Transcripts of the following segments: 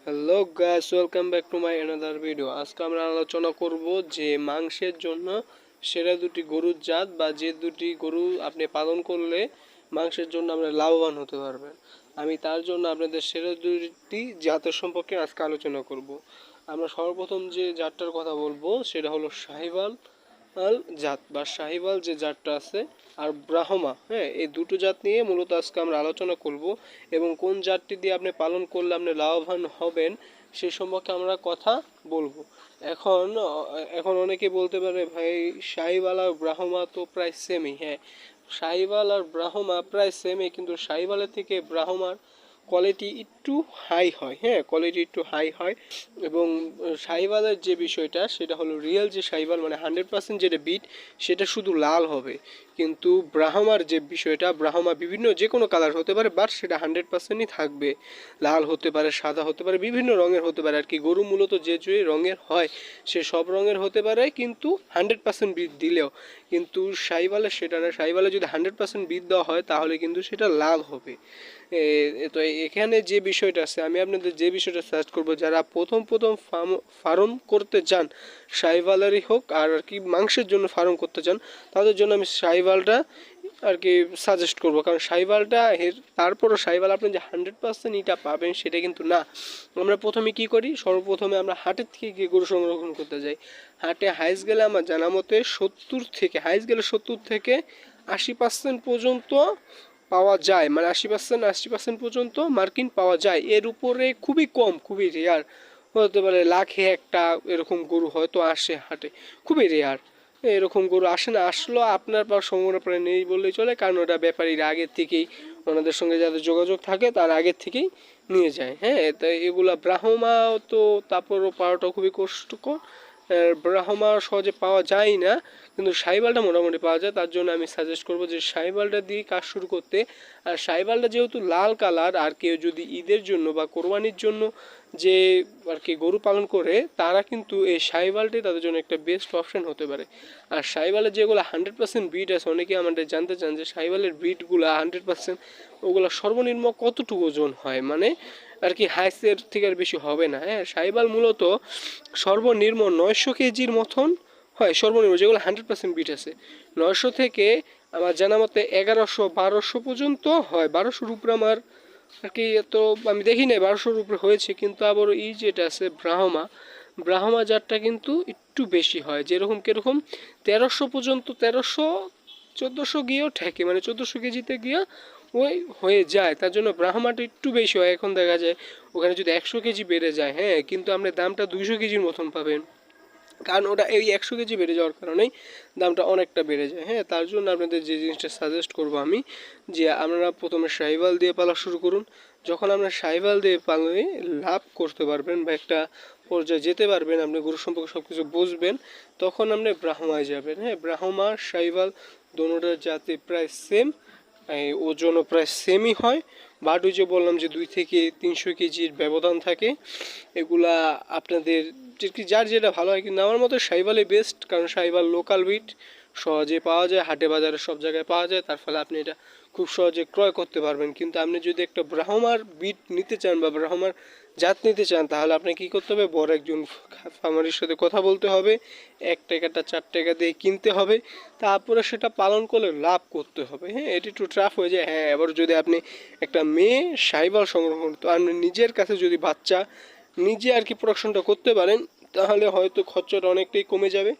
Hello guys, welcome back to my another video. আজকে আমরা আলোচনা করব যে মাংসের জন্য সেরা দুটি গরুর জাত বা যে দুটি গরু আপনি পালন করলে মাংসের জন্য আমরা লাভবান হতে পারবেন। আমি তার জন্য আপনাদের সেরা দুটি জাতের সম্পর্কে আজকে আলোচনা করব। আমরা সর্বপ্রথম যে জাতটার কথা বলবো সেটা হলো শাহিওয়াল জাত বা শাহিওয়াল যে জাতটা আছে, আর ব্রাহ্মা। হ্যাঁ, এই দুটো জাত নিয়ে মূলত আজকে আমরা আলোচনা করব এবং কোন জাতটি দিয়ে আপনি পালন করলে আপনি লাভবান হবেন সে সম্পর্কে আমরা কথা বলবো। এখন এখন অনেকে বলতে পারে ভাই শাহিওয়াল আর ব্রাহ্মা তো প্রায় সেমই। হ্যাঁ, শাহিওয়াল আর ব্রাহ্মা প্রায় সেমই, কিন্তু শাহিওয়ালের থেকে ব্রাহ্মার কোয়ালিটি একটু হাই হয়। হ্যাঁ, কোয়ালিটি একটু হাই হয় এবং শাহিওয়ালের যে বিষয়টা সেটা হলো রিয়েল যে শাহিওয়াল মানে 100% যেটা বিট সেটা শুধু লাল হবে, কিন্তু ব্রাহ্মার যে বিষয়টা, ব্রাহ্মা বিভিন্ন যে কোনো কালার হতে পারে, বাট সেটা 100%ই থাকবে। লাল হতে পারে, সাদা হতে পারে, বিভিন্ন রঙের হতে পারে আর কি। গরু মূলত যে যে রঙের হয় সে সব রঙের হতে পারে, কিন্তু 100% বিট দিলেও। কিন্তু শাহিওয়ালের সেটা না, শাহিওয়ালে যদি 100% বিট দেওয়া হয় তাহলে কিন্তু সেটা লাল হবে। তো এখানে যে বিষয়টা আছে, আমি আপনাদের যে বিষয়টা সাজেস্ট করবো, যারা প্রথম ফার্ম করতে চান, শাহিওয়ালেরই হোক আর কি মাংসের জন্য ফার্ম করতে চান, তাদের জন্য আমি শাহিওয়ালটা আর কি সাজেস্ট করবো। কারণ শাহিওয়ালটা তারপরও শাহিওয়াল আপনি যে 100% এটা পাবেন সেটা কিন্তু না। আমরা প্রথমে কি করি, সর্বপ্রথমে আমরা হাটের থেকে গিয়ে গরু সংরক্ষণ করতে যাই। হাটে হাইস গেলে আমার জানা মতে 70 থেকে 80% পর্যন্ত পাওয়া যায়, মানে 80% পর্যন্ত মার্কিন পাওয়া যায়। এর উপরে খুবই কম, খুবই রেয়ার হতে পারে, লাখে একটা এরকম গরু হয়তো আসে হাটে, খুবই রেয়ার। এরকম গরু আসে না, আসলেও আপনার পাওয়ার সম্ভাবনা প্রায় নেই বললেই চলে, কারণ ওটা ব্যাপারীরা আগের থেকেই ওনাদের সঙ্গে যাদের যোগাযোগ থাকে তার আগের থেকেই নিয়ে যায়। হ্যাঁ, তো এগুলা ব্রাহ্মা তো তারপরও পাওয়াটা খুবই কষ্টকর। ব্রাহ্মা সহজে পাওয়া যায় না, কিন্তু শাহিওয়ালটা মোটামুটি পাওয়া যায়। তার জন্য আমি সাজেস্ট করবো যে শাহিওয়ালটা দিয়ে কাজ শুরু করতে। আর শাহিওয়ালটা যেহেতু লাল কালার, আর কেউ যদি ঈদের জন্য বা কোরবানির জন্য যে আর কি গরু পালন করে, তারা কিন্তু এই শাহিওয়ালটাই তাদের জন্য একটা বেস্ট অপশন হতে পারে। আর শাহিওয়ালের যেগুলো 100% ব্রিড আছে, অনেকে আমাদের জানতে চান যে শাহিওয়ালের ব্রিডগুলো 100% ওগুলো সর্বনিম্ন কতটুকু ওজন হয়, মানে আর কি হাইসের থেকে আর বেশি হবে না। হ্যাঁ, শাহিওয়াল মূলত সর্বনিম্ন 900 কেজির মতন হয়, সর্বনিম্ন যেগুলো 100% বিট আছে। 900 থেকে আমার জানা মতে 1100-1200 পর্যন্ত হয়। 1200-র উপরে আমার আর কি তো আমি দেখি নাই 1200-র উপরে হয়েছে। কিন্তু আবার এই যেটা আছে ব্রাহ্মা জাতটা কিন্তু একটু বেশি হয়, যেরকম কীরকম 1300 পর্যন্ত, 1300-1400 গিয়েও ঠেকে, মানে 1400 কেজিতে গিয়ে ওই হয়ে যায়। তার জন্য ব্রাহ্মাটা একটু বেশি হয়। এখন দেখা যায় ওখানে যদি 100 কেজি বেড়ে যায়, হ্যাঁ, কিন্তু আপনি দামটা 200 কেজির মতন পাবেন, কারণ ওটা এই 100 কেজি বেড়ে যাওয়ার কারণেই দামটা অনেকটা বেড়ে যায়। হ্যাঁ, তার জন্য আপনাদের যে জিনিসটা সাজেস্ট করব আমি, যে আপনারা প্রথমে শাহিওয়াল দিয়ে পালা শুরু করুন। যখন আপনার শাহিওয়াল দিয়ে পালনে লাভ করতে পারবেন বা একটা পর্যায়ে যেতে পারবেন, আপনি গরু সম্পর্কে সব কিছু বুঝবেন, তখন আপনি ব্রাহ্মায় যাবেন। হ্যাঁ, ব্রাহ্মা শাহিওয়াল দোনোটার জাতি প্রায় সেম, ওজনও প্রায় সেমই হয়। বাট ওই যে বললাম যে 2 থেকে 300 কেজির ব্যবধান থাকে। এগুলা আপনাদের যার যেটা ভালো হয়, কিন্তু আমার মতো শাহিওয়ালই বেস্ট, কারণ শাহিওয়াল লোকাল বিট, সহজে পাওয়া যায়, হাটে বাজারে সব জায়গায় পাওয়া যায়, তার ফলে আপনি এটা খুব সহজে ক্রয় করতে পারবেন। কিন্তু আপনি যদি একটা ব্রাহ্মার বিট নিতে চান বা ব্রাহ্মার জাত নিতে চান, তাহলে আপনি কী করতে হবে, বড় একজন ফার্মারের সাথে কথা বলতে হবে, 1 টাকাটা 4 টাকা দিয়ে কিনতে হবে, তারপরে সেটা পালন করলে লাভ করতে হবে। হ্যাঁ, এটি একটু ট্রাফ হয়ে যায়। হ্যাঁ, এবার যদি আপনি একটা মেয়ে শাহিওয়াল সংগ্রহ করতে, আপনি নিজের কাছে যদি বাচ্চা নিজে আর কি প্রোডাকশনটা করতে পারেন, তাহলে হয়তো খরচাটা অনেকটাই কমে যাবে।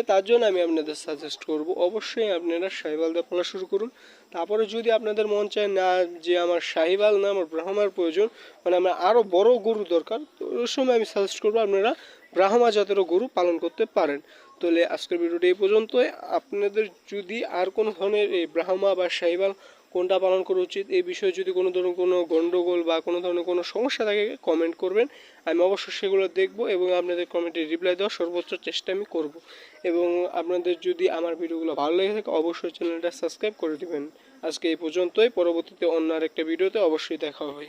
তার জন্য আমি আপনাদের সাজেস্ট করব অবশ্যই আপনারা শাহিওয়াল দিয়ে পালা শুরু করুন। তারপরে যদি আপনাদের মন চায় না যে আমার শাহিওয়াল না, আমার ব্রাহ্মার প্রয়োজন, মানে আমার আরও বড় গরু দরকার, তো ওই সময় আমি সাজেস্ট করবো আপনারা ব্রাহ্মা জাতেরও গরু পালন করতে পারেন। তাহলে আজকের ভিডিওটি এই পর্যন্তই। আপনাদের যদি আর কোনো ধরনের এই ব্রাহ্মা বা শাহিওয়াল কোনটা পালন করা উচিত এই বিষয়ে যদি কোনো ধরনের কোনো গণ্ডগোল বা কোনো ধরনের কোনো সমস্যা থাকে, কমেন্ট করবেন, আমি অবশ্যই সেগুলো দেখব এবং আপনাদের কমেন্টে রিপ্লাই দেওয়ার সর্বোচ্চ চেষ্টা আমি করব। এবং আপনাদের যদি আমার ভিডিওগুলো ভালো লেগে থাকে অবশ্যই চ্যানেলটা সাবস্ক্রাইব করে দেবেন। আজকে এই পর্যন্তই, পরবর্তীতে অন্য আরেকটা ভিডিওতে অবশ্যই দেখা হবে।